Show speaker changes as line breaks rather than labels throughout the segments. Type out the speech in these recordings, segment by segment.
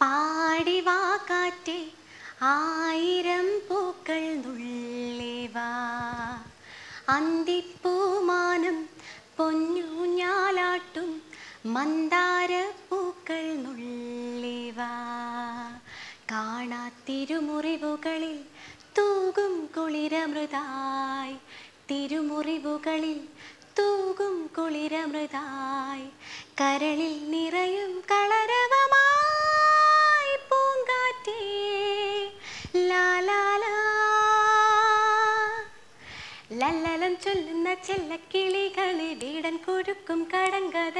പാടിവാ കാറ്റേ ആയിരം പൂക്കൾ നുള്ളിവാ അന്തിപ്പൂമാനം പൊന്നൂഞ്ഞാലാട്ടും മന്ദാര പൂക്കൾ നുള്ളിവാ കാണാത്തിരുമുറിവുകളിൽ തൂകും കുളിരമൃതായി തിരുമുറിവുകളിൽ തൂകും കുളിരമൃതായി കരളിൽ നിറയും കളരവമായി പൂങ്കാറ്റേ ലാലാലാ ലല്ലലം ചൊല്ലുന്ന ചെല്ലക്കിളികളെ വീടൻ കൊടുക്കും കടങ്കഥ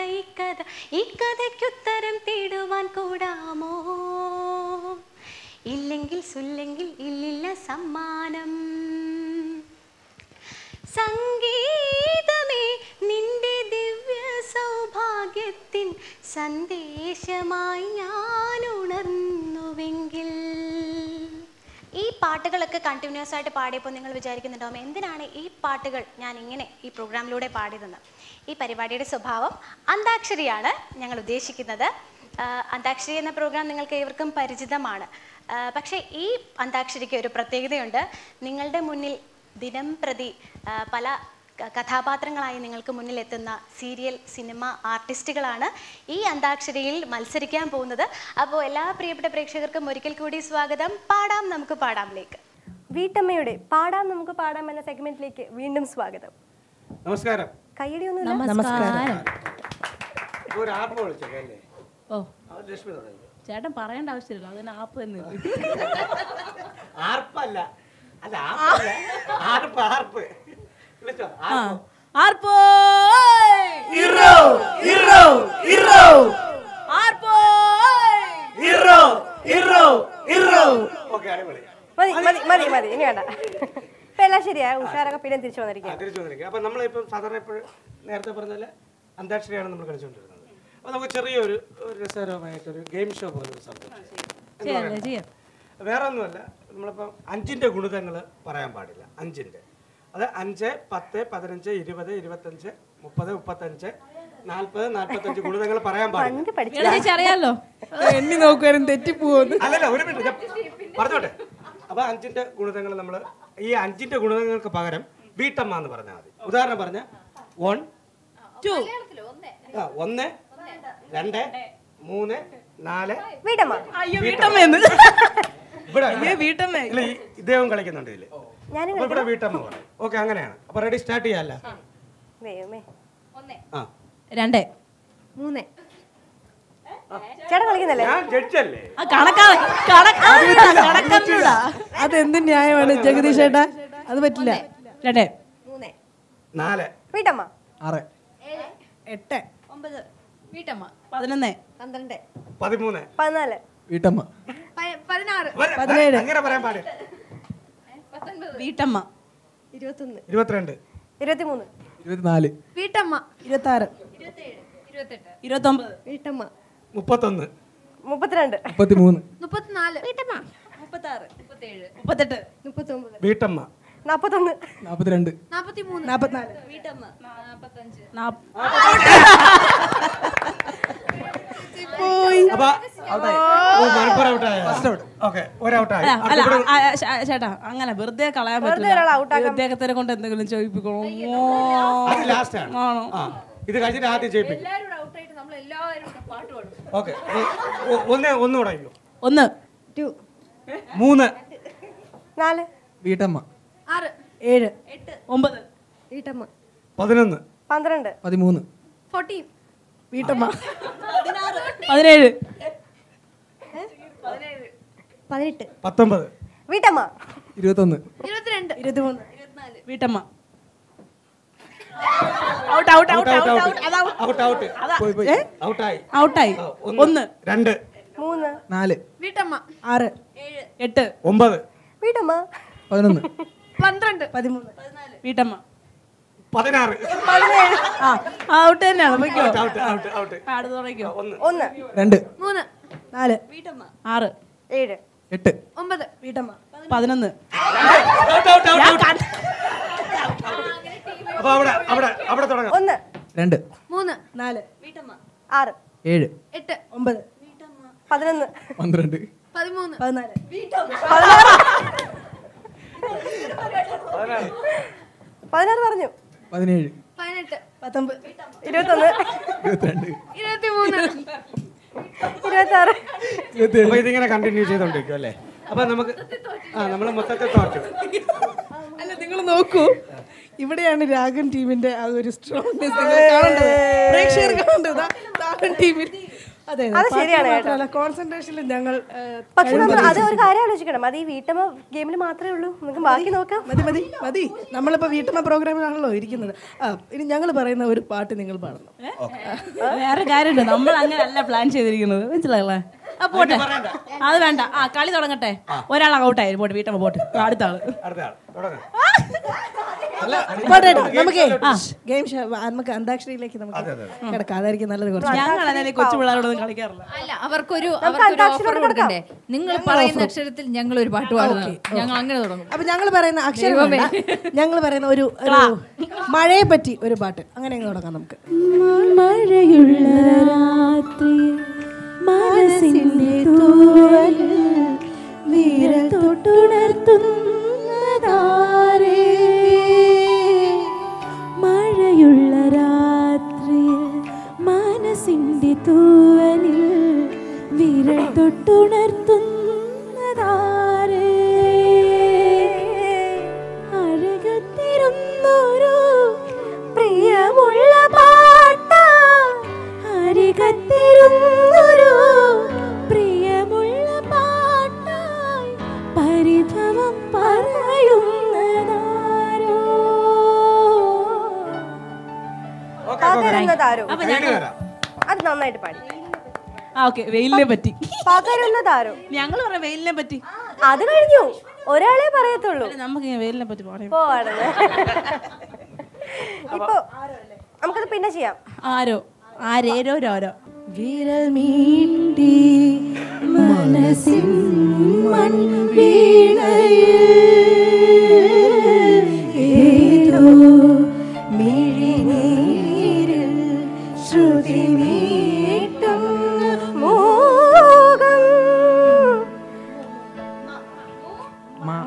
ഈ കഥയ്ക്കുത്തരം തേടുവാൻ കൂടാമോ ഇല്ലെങ്കിൽ സുല്ലെങ്കിൽ ഇല്ലില്ല സമ്മാനം സംഗീതമേ നിന്റെ ദിവ്യ സൗഭാഗ്യത്തിൻ സന്ദേശമായി ഞാൻ ഉണർന്നുവെങ്കിൽ. ഈ പാട്ടുകളൊക്കെ കണ്ടിന്യൂസ് ആയിട്ട് പാടിയപ്പോൾ നിങ്ങൾ വിചാരിക്കുന്നുണ്ടാവും എന്തിനാണ് ഈ പാട്ടുകൾ ഞാൻ ഇങ്ങനെ ഈ പ്രോഗ്രാമിലൂടെ പാടിയതെന്ന്. ഈ പരിപാടിയുടെ സ്വഭാവം അന്താക്ഷരിയാണ് ഞങ്ങൾ ഉദ്ദേശിക്കുന്നത്. അന്താക്ഷരി എന്ന പ്രോഗ്രാം നിങ്ങൾക്ക് ഏവർക്കും പരിചിതമാണ്. പക്ഷേ ഈ അന്താക്ഷരിക്ക് ഒരു പ്രത്യേകതയുണ്ട്. നിങ്ങളുടെ മുന്നിൽ ദിനം പ്രതി പല കഥാപാത്രങ്ങളായി നിങ്ങൾക്ക് മുന്നിൽ എത്തുന്ന സീരിയൽ സിനിമ ആർട്ടിസ്റ്റുകളാണ് ഈ അന്താക്ഷരിയിൽ മത്സരിക്കാൻ പോകുന്നത്. അപ്പോൾ എല്ലാ പ്രിയപ്പെട്ട പ്രേക്ഷകർക്കും ഒരിക്കൽ കൂടി സ്വാഗതം പാടാം നമുക്ക് പാടാമിലേക്ക്.
വീട്ടമ്മയുടെ പാടാം നമുക്ക് പാടാം എന്ന സെഗ്മെന്റിലേക്ക് വീണ്ടും സ്വാഗതം.
നമസ്കാരം.
കയ്യടിയൊന്നും
ചേട്ടൻ പറയേണ്ട ആവശ്യമില്ല, അതിന് ആപ്പ് തന്നെ.
മതി മതി ഇനി വേണ്ട. ഇപ്പൊ എല്ലാം ശരിയായ ഉഷാരൊക്കെ പിന്നെ തിരിച്ചു വന്നിരിക്കുക.
അപ്പൊ നമ്മളിപ്പം സാധാരണ ഇപ്പോഴും നേരത്തെ പറഞ്ഞ അന്താക്ഷരിയാണ് നമ്മൾ കളിച്ചുകൊണ്ടിരുന്നത്. അപ്പൊ നമുക്ക് ചെറിയൊരു രസകരമായിട്ടൊരു ഗെയിം ഷോ പോലെ ഒരു സംഭവം. വേറെ ഒന്നുമല്ല, നമ്മളിപ്പം 5ന്റെ ഗുണിതങ്ങൾ പറയാൻ പാടില്ല. 5ന്റെ അത് 5, 10, 15, 20, 25, 30, 35, 40, 45 ഗുണിതങ്ങൾ പറയാൻ പാടില്ല.
അറിയാലോ എണ്ണി നോക്കുവാനും തെറ്റിപ്പോകുന്നു.
അല്ലല്ല, ഒരു മിനിറ്റ് പറഞ്ഞോട്ടെ. അപ്പൊ 5ന്റെ ഗുണിതങ്ങൾ നമ്മൾ ഈ 5ന്റെ ഗുണിതങ്ങൾക്ക് പകരം വീട്ടമ്മ എന്ന് പറഞ്ഞാൽ മതി. ഉദാഹരണം പറഞ്ഞ 1, 2, 1, 2, 3, 4
വീട്ടമ്മ.
ഇവിടെ ഇദ്ദേഹം കളിക്കുന്നുണ്ട് ഇതില്. ഇവിടെ വീട്ടമ്മ പറയും. ഓക്കെ, അങ്ങനെയാണ്. അപ്പൊ റെഡി, സ്റ്റാർട്ട് ചെയ്യാല്ല.
2,
3 ചേട്ടൻ കളിക്കുന്നല്ലേ?
ഞാൻ ജഡ്ജല്ലേ.
അതെന്ത് ന്യായമാണ് ജഗദീഷ് ചേട്ടാ? അത് പറ്റില്ല. 2,
3
4
വീട്ടമ്മ.
6, 8, 9 വീട്ടമ്മ. 11,
12,
13
14
വീട്ടമ്മ.
16
17
അങ്ങനെ പറയാൻ പാടില്ല.
19 വീട്ടമ്മ.
21
22
23
24
വീട്ടമ്മ.
26 27 28 29
വീട്ടമ്മ.
31
32
33
34 വീട്ടമ്മ.
36 37 38
39
വീട്ടമ്മ.
41
42
43
44 വീട്ടമ്മ. 45 ചേട്ടാ അങ്ങനെ വെറുതെ കളയാൻ പറ്റില്ല. ഇദ്ദേഹത്തിനെ കൊണ്ട് എന്തെങ്കിലും ചോദിപ്പിക്കണോ?
ഇത് കഴിഞ്ഞിട്ട് ആദ്യം ചെയ്യിപ്പിക്കും. ഒന്നുകൂടെ
1
2
3
4
വീട്ടമ്മ. 6 7 8 9
വീട്ടമ്മ.
11
12
13
14
വീട്ടമ്മ. 17
18
19
വീട്ടമ്മ.
21
22
23 24 വീട്ടമ്മ. ഔട്ടായി. 1
2
3
4
വീട്ടമ്മ.
6 7 8
9
വീട്ടമ്മ.
11
12
13 14 വീട്ടമ്മ.
16
ഔട്ട് തന്നെയാണ്. പൊയ്ക്കോ.
ഒന്ന്
2
3
4 വീട്ടമ്മ. 6
7
8
9
വീട്ടമ്മ. 11
അപ്പൊ അവിടെ തുടങ്ങാം.
1
2
3
4 വീട്ടമ്മ.
6
7
8
9 വീട്ടമ്മ.
11
12
13
14
16 പറഞ്ഞു.
17
18
19
21
22
23
26
അപ്പൊ ഇതിങ്ങനെ കണ്ടിന്യൂ ചെയ്തോണ്ടിരിക്കും അല്ലേ? അപ്പൊ നമുക്ക് നമ്മൾ മൊത്തത്തിൽ തോറ്റു.
അല്ല നിങ്ങൾ നോക്കൂ, ഇവിടെയാണ് രാഗൻ ടീമിന്റെ ആ ഒരു സ്ട്രോങ്നെസ് നിങ്ങൾ കാണേണ്ടത്, പ്രേക്ഷകർ കാണേണ്ടത്. രാഗൻ ടീമിൽ അതെ
അത് ശരിയാണ് കേട്ടോ.
കോൺസെൻട്രേഷനിൽ ഞങ്ങൾ
പക്ഷെ നമ്മൾ അത് ഒരു കാര്യം ആലോചിക്കണം, അത് ഈ വീട്ടമ്മ ഗെയിമിൽ മാത്രമേ ഉള്ളൂ. നമുക്ക് ബാക്കി നോക്കാം.
മതി മതി മതി, നമ്മളിപ്പോ വീട്ടമ്മ പ്രോഗ്രാമിലാണല്ലോ ഇരിക്കുന്നത്. ഇനി ഞങ്ങൾ പറയുന്ന ഒരു പാട്ട് നിങ്ങൾ പാടണം.
വേറെ കാര്യമുണ്ട്, നമ്മൾ അങ്ങനെയല്ല പ്ലാൻ ചെയ്തിരിക്കുന്നത്, മനസ്സിലായല്ലേ? പോട്ടെ, അത് വേണ്ട. കളി തുടങ്ങട്ടെ. ഒരാൾ ഔട്ടായി, പോട്ടെ, വീട്ടമ്മ പോട്ടെ, അടുത്ത ആള്.
പോട്ടെ, നമുക്ക് ഗെയിം ഷോ, നമുക്ക് അന്താക്ഷരിയിലേക്ക് നമുക്ക് കിടക്കാം. അതായിരിക്കും നല്ലത്. കുറച്ച്
ഞങ്ങൾ അല്ലെങ്കിൽ കൊച്ചു പിള്ളേരോടൊന്നും കളിക്കാറില്ല.
അല്ല, അവർക്കൊരു ഓഫർ കൊടുക്കണ്ടേ? നിങ്ങൾ പറയുന്ന അക്ഷരത്തിൽ ഞങ്ങൾ ഒരു പാട്ട് പാടുന്നത്, ഞങ്ങൾ അങ്ങനെ തുടങ്ങും.
അപ്പൊ ഞങ്ങൾ പറയുന്ന അക്ഷരം, ഞങ്ങൾ പറയുന്ന ഒരു മഴയെ പറ്റി ഒരു പാട്ട്, അങ്ങനെ തുടങ്ങാം നമുക്ക്.
മഴയുള്ള രാത്രി മനസ്സിന്റെ തൂവലിൽ വിരൽ തൊട്ടുണർത്തുന്നതാരേ, മഴയുള്ള രാത്രിയിൽ മനസ്സിന്റെ തൂവലിൽ വിരൽ തൊട്ടുണർത്തുന്നതാരേ, അഴകത്തിരുന്നൊരു പ്രിയമുള്ള പാട്ട, അരികത്തിരുന്നൊരു പ്രിയമുള്ള പാട്ടായി പരിഭവം പറയുന്നതാരോ.
പകരുന്നതാരോ, അത് നന്നായിട്ട് പാടി.
ഓക്കെ, വെയിലിനെ പറ്റി.
പകരുന്നതാരോ,
ഞങ്ങൾ പറയാം വെയിലിനെ പറ്റി.
അത് കഴിഞ്ഞു, ഒരാളെ പറയത്തുള്ളൂ.
നമുക്ക് വെയിലിനെ പറ്റി പറയാം.
ഇപ്പൊ നമുക്കത് പിന്നെ ചെയ്യാം.
ആരേരോരോരോ വിരൽ മീണ്ടി മനസ്സിൻ മൺവീണയിൽ ഏതോ മിഴിനീരിൽ ശ്രുതി മീട്ടും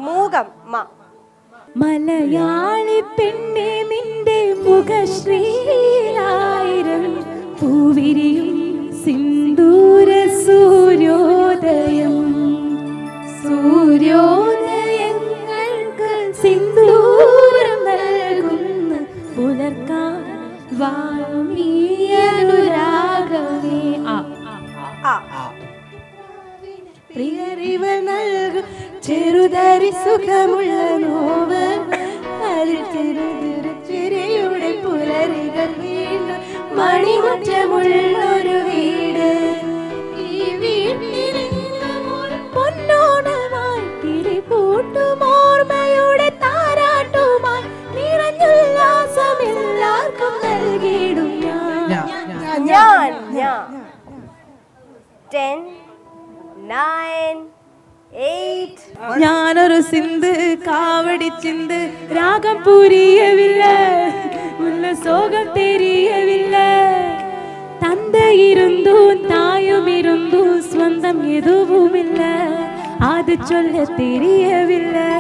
മൂകം
മലയാളി പെണ്ണെ നിന്റെ മുഖശ്രീലായിരം പൂവിരിയും സിന്ദൂര സൂര്യോദയം, സൂര്യോദയങ്ങൾക്ക് സിന്ദൂരം നൽകുന്ന പുലർക്കാൻ വാമീയനുരാഗമേ. പ്രിയറിവ നൽകും ചെറുതരി സുഖമുള്ള നോവ്, അതിൽ ചെറുതിരയുടെ പുലരികൾ വീണ്ടും മണിമുറ്റമുള്ളൊരു വീട്, ഈ വീട്ടിലെങ്ങും പൊന്നോണമായി തിരിപൂട്ടും ഓർമ്മയുടെ താരാട്ടുമായി നിറഞ്ഞുല്ലാസം എല്ലാവർക്കും നൽകിയിടും
ഞാൻ. 10 9 8
ഞാനൊരു സിന്ത് കാവടി ചിന്ത് രാഗം புரியவில்லை, உள்ள சோகம் தெரியவில்லை, தந்தை இருந்தும் தாயும் இருந்தும் சொந்தம் எதுவும் இல்லை, அது சொல்ல தெரியவில்லை.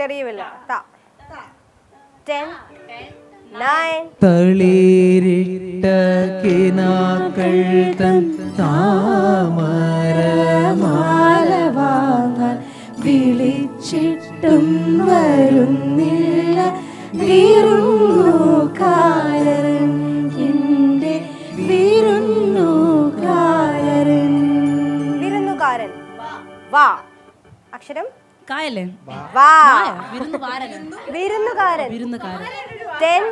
தெரியவில்லை. 10 9
തളിരിട്ട കിനാക്കൾ തൻ താമരമാല
വാങ്ങാൻ വിളിച്ചിട്ടും വരുന്നില്ല വിരുന്നുകാരൻ, എൻ്റെ വിരുന്നുകാരൻ.
വിരുന്നുകാരൻ. വാ. അക്ഷരം
കായല്ലേ?
വാ.
വിരുന്നുകാരൻ.
വിരുന്നുകാരൻ.
വിരുന്നുകാരൻ.
10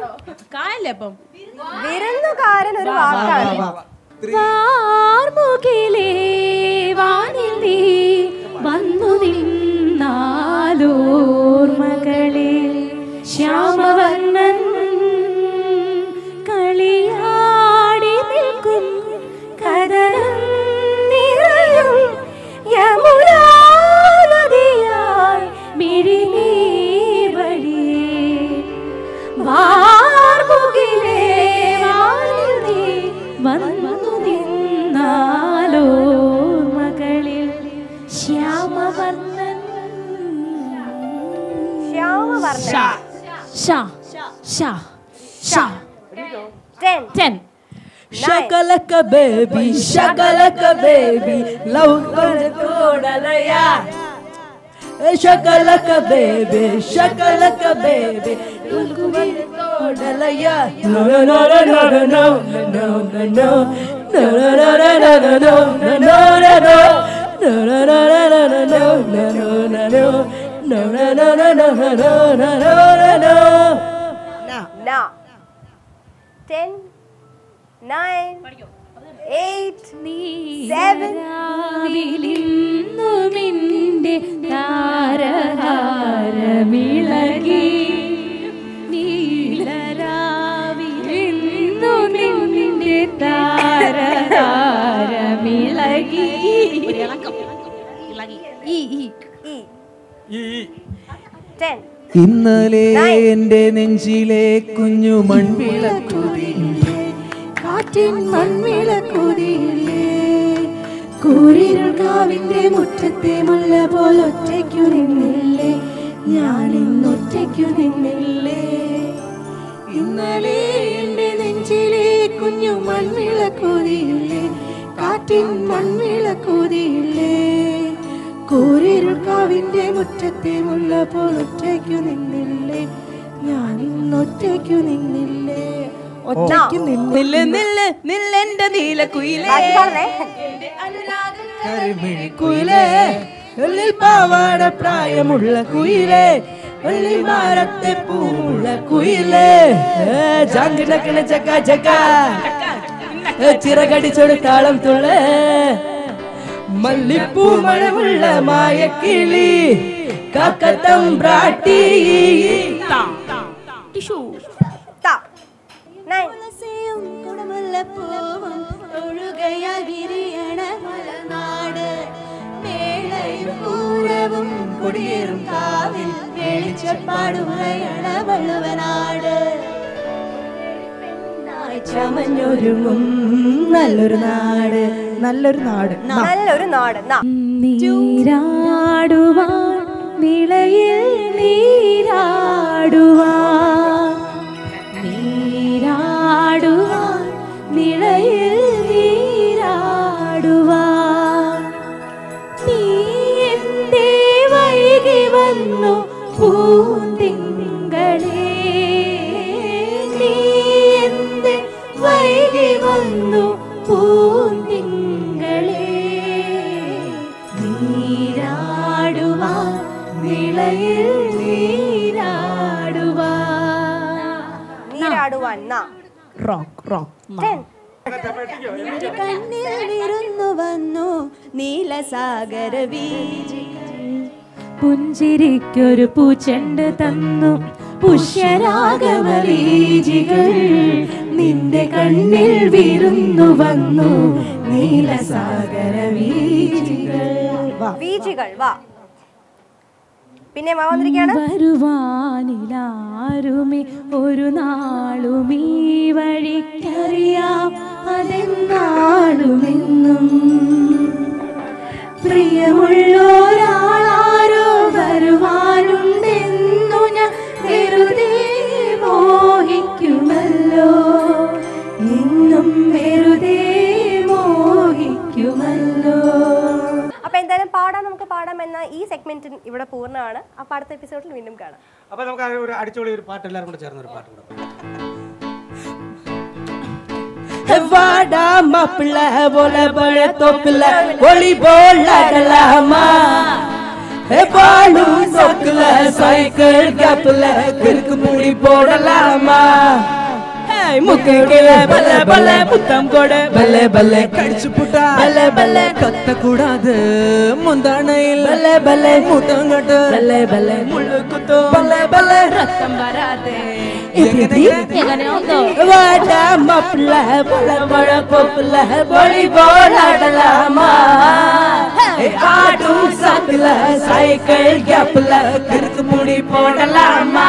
കായല്ലേ? അപ്പം
വിരുന്നുകാരൻ ഒരു വാക്കാണ്.
വാർമുകിലേ വാനിൽ നീ വന്നു നിന്നാലോർമകളെ, ശ്യാമവർണ്ണൻ കളിയാടി നിൽക്കും കഥനം നിറയും യമുനാ നദിയായി മിഴിനീർ വഴി, വാർമുകിലേ വാനിൽ നീ
പറഞ്ഞു.
Shah Shah Shah
10
10 shakalaka baby love kodalaya shakalaka baby kodalaya no no no no no no no no no no
now 10 9 8 7
വിളിന്നുമിന്റെ താരഹാരമിളകി നീലരാവിലിന്നുമിന്റെ താരഹാരമിളകി
ഈ
10
ഇന്നലെ എന്റെ നെഞ്ചിലെ കുഞ്ഞു മൺവിളക്കുതിയില്ലേ,
കാറ്റിൻ മൺവിളക്കുതിയില്ലേ, കൂരിരുൾ കാവിന്റെ മുറ്റത്തെ മുല്ല പോലെ ഒറ്റയ്ക്കു നിന്നില്ലേ, ഞാനിന്നൊറ്റയ്ക്കു നിന്നില്ലേ. ഇന്നലെ എന്റെ നെഞ്ചിലെ കുഞ്ഞു മൺവിളക്കുതിയില്ലേ, കാറ്റിൻ മൺവിളക്കുതിയില്ലേ, കൂരിരുൾ കാവിന്റെ മുറ്റത്തെ മുല്ല പോലെ ഒറ്റയ്ക്കു നിന്നില്ലേ, ഞാനിന്നൊറ്റയ്ക്കു നിന്നില്ലേ. ഒറ്റയ്ക്ക് നിന്നില്ലേ നില്ല് നില്ലെന്റെ നീലക്കുയിലേ, കുയിലേ, ഉള്ളിൽ പാവാട പ്രായമുള്ള കുയിലേ, ഉള്ളിൽ മാരത്തെ പൂവുള്ള കുയിലേ, ജാങ്കിടക്കണ ചക്ക ചക്ക ചിറകടിച്ചൊരു താളം തുള്ളേ, മല്ലിപ്പൂ മണമുള്ള മായക്കിളി കാക്കത്തം ബ്രാട്ടി. കുടിയേറും കാവിൽ വെളിച്ചപ്പാടുറയണ വള്ളുവനാട്, ചമഞ്ഞൊരുങ്ങും നല്ലൊരു നാട്, നല്ലൊരു നാട്,
നല്ലൊരു നാട്.
നീരാടുവാൻ നിളയിൽ നീരാടുവാൻ, നീരാടുവാൻ നിളയിൽ നീരാടുവാൻ, നീ എന്തേ വൈകി വന്നു പൂന്തിങ്കളേ, നീ എന്തേ വൈകി വന്നു പൂന്തിങ്കളേ, നീരാടുവാൻ നിളയിൽ
നീരാടുവാൻ.
റോക്ക് റോക്ക്
10
കണ്ണിൽ വിരുന്നു വന്നു നീലസാഗര വീജികൾ,
പുഞ്ചിരിക്കൊരു പൂച്ചെണ്ട് തന്നു പുഷ്യരാഗമരീചികൾ, നിന്റെ കണ്ണിൽ വിരുന്നു വന്നു നീലസാഗര വീചികൾ.
വീജികൾ വാ. പിന്നെ വന്നിരിക്കുകയാണ്
വരുവാനിലാരുമേ ഒരു നാളുമീ വഴിക്കറിയാം അതെന്നാളുമെന്നും, പ്രിയമുള്ളൊരാളാരോ വരുവാനുണ്ടെന്നു ഞാൻ വെറുതെ മോഹിക്കുമല്ലോ, എന്നും വെറുതെ മോഹിക്കുമല്ലോ.
അപ്പൊ എന്തായാലും പാടാം, നമുക്ക് പാടാം എന്ന ഈ സെഗ്മെന്റ് ഇവിടെ പൂർണ്ണമാണ്. അപ്പൊ അടുത്ത എപ്പിസോഡിൽ വീണ്ടും കാണാം.
അപ്പൊ നമുക്ക് ഒരു അടിച്ചോളി ഒരു പാട്ട് എല്ലാവരും കൂടെ ചേർന്ന ഒരു പാട്ട് കൂടെ
വാടാ മാപ്പിള बोले बड़े तोपला वॉलीबॉल लगलामा हे बालू सोकला साइकिल गपला किरक मुड़ी போடலாமா முக்கேல பல்ல பல்ல முத்தம் கொட பல்ல பல்ல கடிச்சு புட்டா பல்ல பல்ல கத்த கூடாது முந்தானையில் பல்ல பல்ல முத்தம் கட்ட பல்ல பல்ல முள்ளு குத்து பல்ல பல்ல ரத்தம் வராதே வாடா மாப்பிள்ள பல பழ கொப்புல வாலிபால் ஆடலாமா ஆடும் சாக்குல சைக்கிள் கேப்ல கிறுக்கு முடி போடலாமா